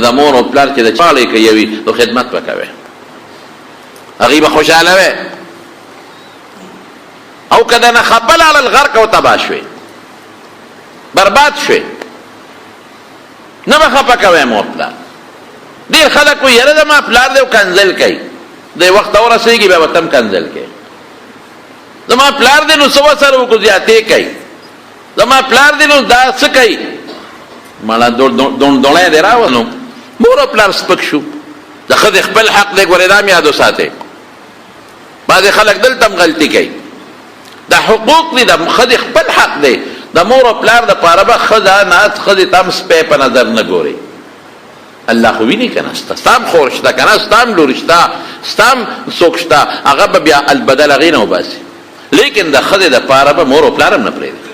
نو د مور او پلار چې د چاړې کوي وي نو خدمت وکوي، هغوی به خوشحاله وي. او که د نه خپل علی الغرق او تباه شوې برباد شوې نه به خفه کوی مور پلار. ډېر خلک وایي یاره زما پلار دی او کنځل کوي، دی وخت ورسېږي بیا به ته هم کنځل کوي. زما پلار دی نو څه ورسره وکړو زیاتې کوي، زما پلار دی نو دا څه کوي مړه دوڼی دی راولو. مور او پلار سپک شو. د ښځې خپل حق دی، ګورې دا م یاد وساتئ. بعضې خلک دلته هم غلطي کوي. دا حقوق دي، د ښځې خپل حق دی. د مور او پلار دپاره به ښځې ته هم سپی په نظر نه ګورئ. الله خو ویني که نه، ستا هم خور شته که نه، ستا هم لور شته، ستا هم څوک شته، هغه به بیا البدل هغې نه وباسي. لیکن د ښځې دپاره به مور او پلار هم نه پرېږدي.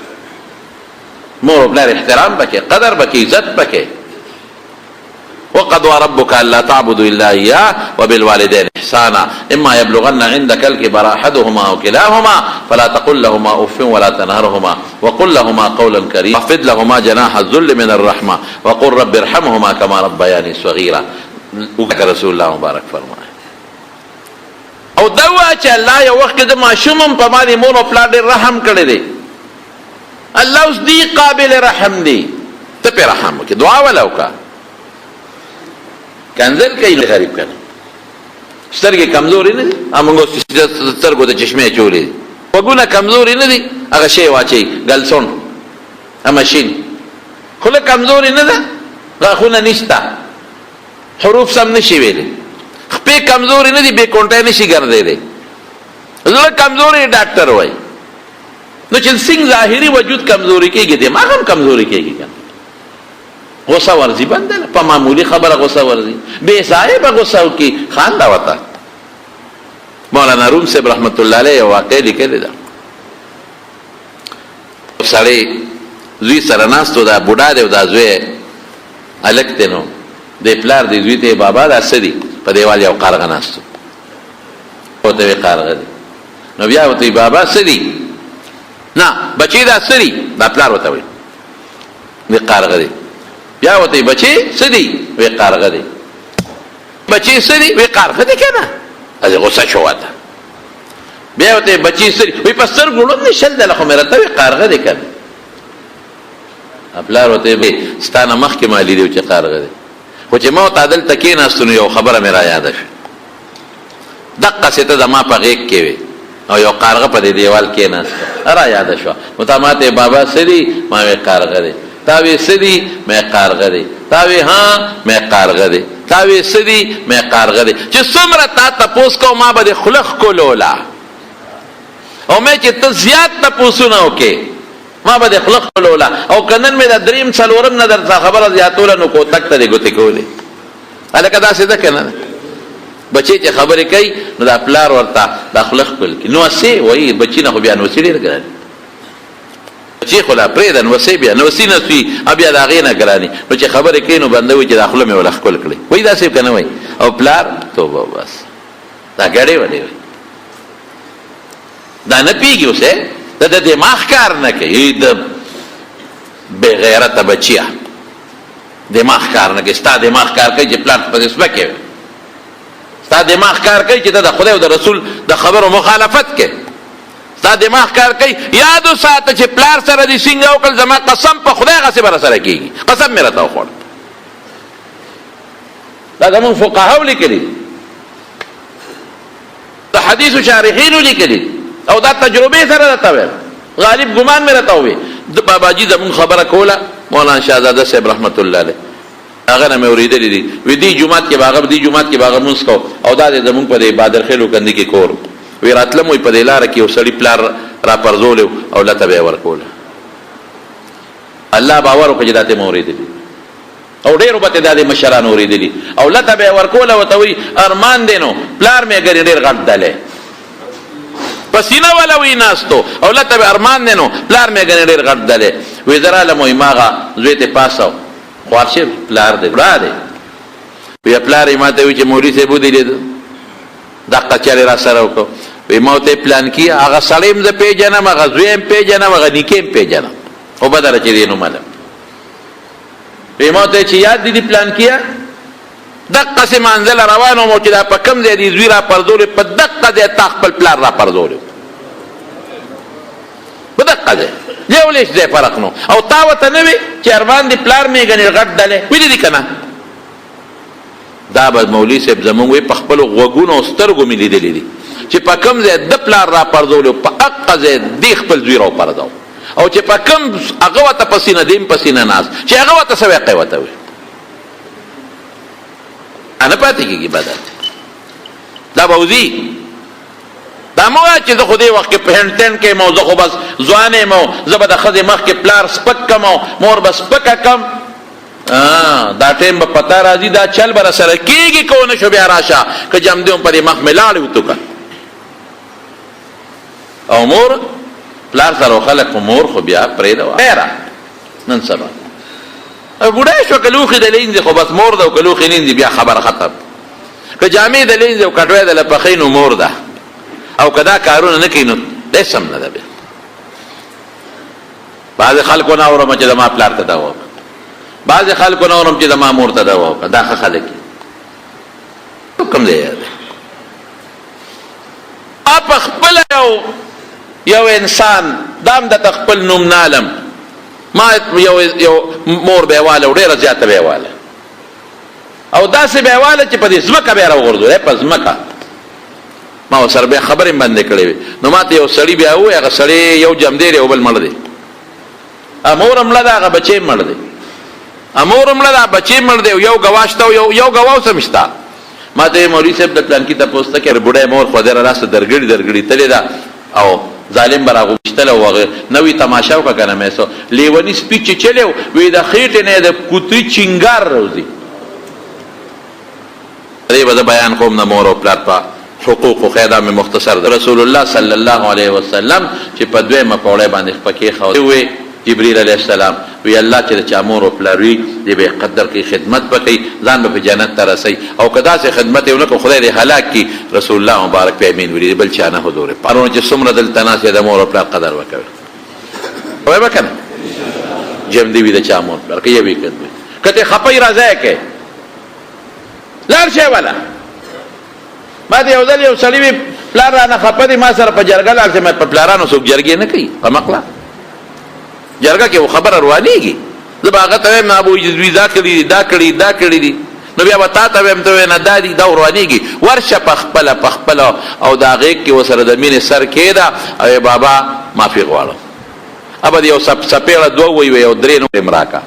مور او پلار احترام بکې، قدر بکې، عزت بکې. وقضى ربك الا تعبدوا الا اياه وبالوالدين احسانا اما يبلغن عندك الكبر احدهما او كلاهما فلا تقل لهما اف ولا تنهرهما وقل لهما قولا كريما واخفض لهما جناح الذل من الرحمه وقل رب ارحمهما كما ربياني صغيرا. رسول الله مبارک فرمائے. او دوا چې الله یو وخت د ماشوم په باندې مور او پلار ډېر رحم کړی دی، الله اوس دی قابل رحم دی، ته پې رحم وکړې، دعا وله وکړه. کنځل کوي غریب کنه، سترګې کمزورې نه دي، موږ اوس سترګو ته چشمې اچولې دي، غوږونه کمزورې نه دي، هغه شی واچوي ګلسون ماشین، خوله کمزورې نه ده، غاښونه نشته، حروف سم نشي ویلی، خپې کمزورې نه دي، بې کونټی نشي ګرځېدی، زړه کمزورې ډاکټر وایي. نو چې څنګه ظاهري وجود کمزوري کېږي، دماغ هم کمزوري کېږي کنه. غصه ورځي بنده په معمولی خبره غصه ورځي، بې ځایه به غصه وکړي. خانده وته مولانا روم صاحب رحمت الله علیه یو واقع لیکلې ده. سړی زوی سره ناست و، دا بوډا دی او دا زوی هلک دی. نو د پلار دی زوی ته بابا دا څه دي؟ په دیوال یو قارغه ناست و، ورته وایي قارغه دی. نو بیا ورته وایي بابا څه دي؟ نه بچی دا څه دي؟ دا پلار ورته وایي دی قارغه دی. بیا ورته بچی څه دي؟ وی قارغه دی. بچی څه دي؟ وی قارغه دی که نه؟ هسې غصه شو ورته. بیا ورته بچی څه دي؟ وی په سترګو ړوند دی، شل دله خو مې راته وی قارغه دی که نه؟ پلار ورته ستا نه مخکې ما لیدی چې قارغه دی، خو چې ما ورته دلته کېناستو نو یو خبره مې را یاده شوه، دقسې ته زما په غېږ کې وې او یو قارغه په دې دیوال کېناسته، را یاده شوه. نو تا ما ته بابا څه دي؟ ما وی قارغه دی. تا وی څه دي؟ مې قارغه دی. تا وی ها؟ مې قارغه دی. تا وی څه دي؟ مې قارغه دی. چې څومره تا تپوس کو ما به دې خوله ښکلوله، او مې چې ته زیات تپوسونه وکې ما به دې خوله ښکلوله، او که نن مې د درېیم څلورم نه درته خبره زیاتوله نو کوتک ته دې ګوتې کولې. هلکه داسې ده که نه؟ بچی چې خبرې کوي نو دا پلار ورته دا خوله ښکل کړي. نوسې وایي بچي نه خو بیا نوسې ډېر ګران، بچی خو لا پرېږده نوسې بیا نوسي نه سوي، بیا د هغې نه ګراني. نو چې خبرې کوي نو بنده وایي چې دا خوله مې وله ښکل کړې، وایي داسې که نه وایي. او پلار توبه بس دا ګډې وډې وایي، دا نه پوهېږي اوس د دماغ کار نه کوي، د بې غیرته بچیه دماغ کار نه کوي. ستا دماغ کار کوي چې پلار په دې سپکې وي، ستا دماغ کار کوي چې ته د خدای او د رسول د خبرو مخالفت کوي، ستا دماغ کار کوي یاد وساته چې پلار سره دې څنګه وکړل، زما قسم په خدای هغسې به راسره کېږي، قسم مې راته وخوړ. دا زمونږ فقهاو لیکلي، د حدیثو شارحینو لیکلي، او دا تجربې سره راته ویل، غالب ګمان مې راته ووی. د باباجي زمونږ خبره کوله مولانا شهزاده صاحب رحمت الله علیه، هغه نه مې اورېدلي دي. وی دې جومات کې به هغه مونځ کو، او دا دی زمونږ په دې بادرخیلو کندې کې کور. وی راتلم وی په دې لاره کې یو سړي پلار را پرځولی او لته به یې ورکوله. الله باور وکړه چې دا ته مې اورېدلي، او ډېرو به ته دا د مشرانو اورېدلي، او لته به یې ورکوله. ورته وایي ارمان دی نو پلار مې ګنې ډېر غټ دلی، په سینه والا وی ناستو، او لته به ارمان دی نو پلار مې ګنې ډېر غټ دلی. وی زه رالم وی ما هغه زوی ته پاسه خوار شي پلار دی بړه دی. وی پلار یې ما ته وی چې مولوي صاحب ودرېده دقه چارې را سره وکړو. وی ما ورته پلان کي هغه سړی هم زه پېژنم، هغه زوی هم پېژنم، هغه نیکه هم پېژنم، خو بدله چې دې نومه ده. وی ما ورته چې یاد دي پلان کیه؟ دقسې منزل روان وم چې دا په کوم ځای دې زوی را پرځولې په دقه ځای تا خپل پلار را پرځولې په دقه ځای یو لیش ځای فرق نو او تا ورته نه وي چې ارمان دې پلار مې ګنې غټ ډلې ویلي دي که نه دا به مولوي صاحب زمونږ وی په خپلو غوږونو او سترګو مې لیدلي دي چې په کوم ځای د پلار را پرځولې په هغه ځای دې خپل زوی را وپرځو او چې په کوم هغه ورته په سینه دیم په سینه ناست چې هغه ورته څه واقع ورته وي نه پاتې کېږي بدل دا به وځي دا مه وایه چې زه خو دې وخت کې په هینډ کې یم او زه خو بس ځوان یم او زه به د ښځې مخکې پلار سپک کم او مور به سپکه کم دا ټیم به پتا راځي دا چل به راسره کېږي که ونه شو بیا راشه که جمدې هم په دې مخ مې لاړې وتوکه او مور پلار سره خلک خو مور خو بیا پرېږده خیره نن سبا بوډۍ شو که لوښي د لینځي خو بس مور ده او که لوښي لینځي بیا خبره ختم که جامې د لینځي او کټوی د لپخۍ نو مور ده او که دا کارونه نه کوي نو هېڅ هم نه ده بیا بعضې خلکو نه اورم چې زما پلار ته دا وکړه بعضې خلکو نه اورم چې زما مور ته دا وکړه دا ښه خلک دي کوم ځای دی په خپله یو انسان دا هم درته خپل نوم نالم ما یو مور بیواله او ډېره زیاته بیواله او داسې بیواله چې په دې ځمکه بیا راوغورځولې په ځمکه ما ورسره بیا خبرې هم بندې کړې وې نو ما ته یو سړي بیا ووایي هغه سړی یو جمدیر یو بل مړ دی مور هم مړه ده هغه بچی هم مړ دی مور هم مړه ده بچی هم مړ دی یو ګوا شته او یو ګوا اوس هم شته ما ته مولوي صاحب د پلانکي تپوس ته کړې بوډۍ مور خو دېره راسته درګړي تلې ده او ظالم به راغوښتله او هغه نوې تماشا وکړه که نه مې سو لیوني سپي چې چلی وی د خېټې نه د کوتري چینګار راوځي دې به زه بیان کوم د مور او پلار په حقوقو خیدا مې مختصر رسول الله صلی الله علیه وسلم چې په دویمه پوړۍ باندې پکې ښودی وی جبریل علیه السلام وی الله چې د چا مور او پلار وي دې به قدر کې خدمت وکړي ځان به په جنت ته رسوي او که داسې خدمت یې ونه کړو خدای دې هلاک کړي رسول الله مبارک په امین ویلي بل چا نه حضور پرونه چې څومره دلته ناست د مور او پلار قدر وکوي وایي به که نه جم دې وي د چا مور پلار که یې وي که که ته خپه راځی کې لاړ شی والا ما ته یو ځل یو سړي وي پلار رانه خپه دی ما سره په جرګه لاړ شي په پلارانو څوک جرګې نه کوي په مقله جرګه کې خبره روانېږي زه به هغه ته وایم نه ابو جزوي دا کړي دي نو بیا به تا ته وایم ته وایې نه دا دي دا روانېږي ورشه په خپله او د هغې کې ورسره د مینې سر کېږده او بابا معافي غواړم ابه د یو څپېړه دوه ووایي یو درې نورې م راکړه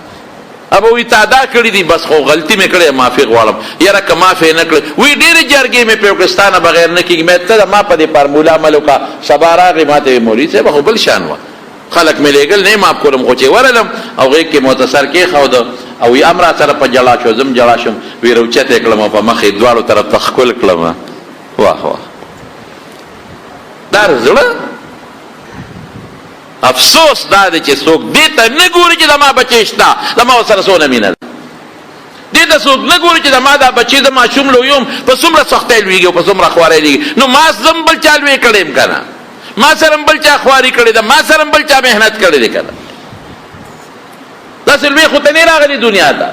ابه وی تا دا کړي دي بس خو غلطي مې کړې معافي غواړم یاره که معافي نه کړې وی ډېرې جرګې مې پرې وکړې ستا نه بغیر نه کېږي مې ته ما په دې فارموله عمل وکړه سبا راغې ما ته وی مولوي صاحب خو بل شان وه خلق مې لېږل نه یې معاف کړم خو چې ورغلم او غېږ کې متصر کېښوده او وی هم را سره په جړا شو زم جړا شم وی روچت یې کړم او په مخ یې دواړو طرف ته ښکل کړم واه واه دا زړه افسوس دا دی چې څوک دې ته نه ګوري چې زما بچی شته زما ورسره څونه مینه ده دې ته څوک نه ګوري چې زما دا بچی د ماشوم لوی یم په څومره سختۍ لویږي او په څومره خوارۍ لویږي نو ما زم بل چا لوی کړی یم که نه ما سره بل چا خواري کړې ده ما سره بل چا محنت کړې ده که نه داسې لوی خو ته نه راغلي دنیا ته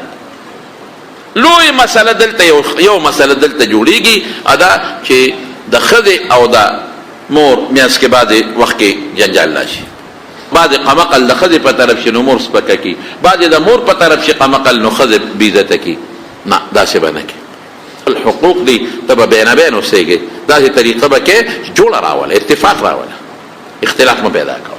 لوی مسله دلته یو مسله دلته جوړېږي ادا چې د ښځې او د مور میانځ کې بعضې وخت کې جنجال راشي بعضې قمقل د ښځې په طرف شي نو مور سپکه کي بعضې د مور په طرف شي قمقل نو ښځې بېعزته کي نه داسې به نه کړي الحقوق دي ته به بینابین اوسېږې داسې طریقه به کې جوړه راوله اتفاق راوله اختلاف مه پیدا کوه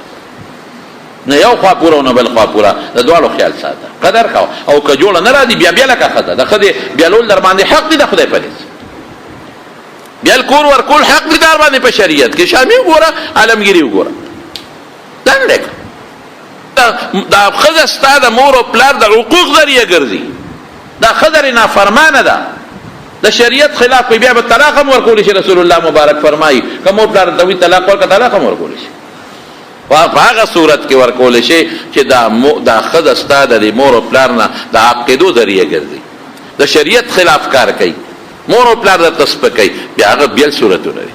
نه یو خوا پوره او نه بل خوا پوره د دواړو خیال ساته قدر کوه او که جوړه نه راځي بیا لکه ښځه د ښځې بیلول در باندې حق دي د خدای په نس بیل کور ورکول حق دي در باندې په شریعت کې شامي وګوره عالمګیري وګوره دا نه دی دا ښځه ستا د مور او پلار د حقوق ذریعه ګرځي دا ښځه نافرمانه ده د شریعت خلاف کوي بیا به طلاق هم ورکولی شي رسول الله مبارک فرمایي که مور پلار ته وي طلاق ورکړه طلاق هم ورکولی شي په هغه صورت کې ورکولی شي چې دا ښځه ستا د مور او پلار نه د عقیدو ذریعه ګرځي د شریعت خلاف کار کوي مور او پلار درته سپکوي بیا هغه بیل صورتونه دي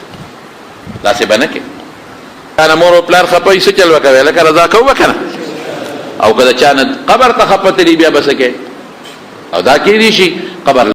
داسې به نه کوي کنه مور او پلار خفه وي څه چل به کوې لکه رضا کوو به که نه او که د چا نه قبر ته خفه تلي بیا به څه کوې او دا کېدی شي قبر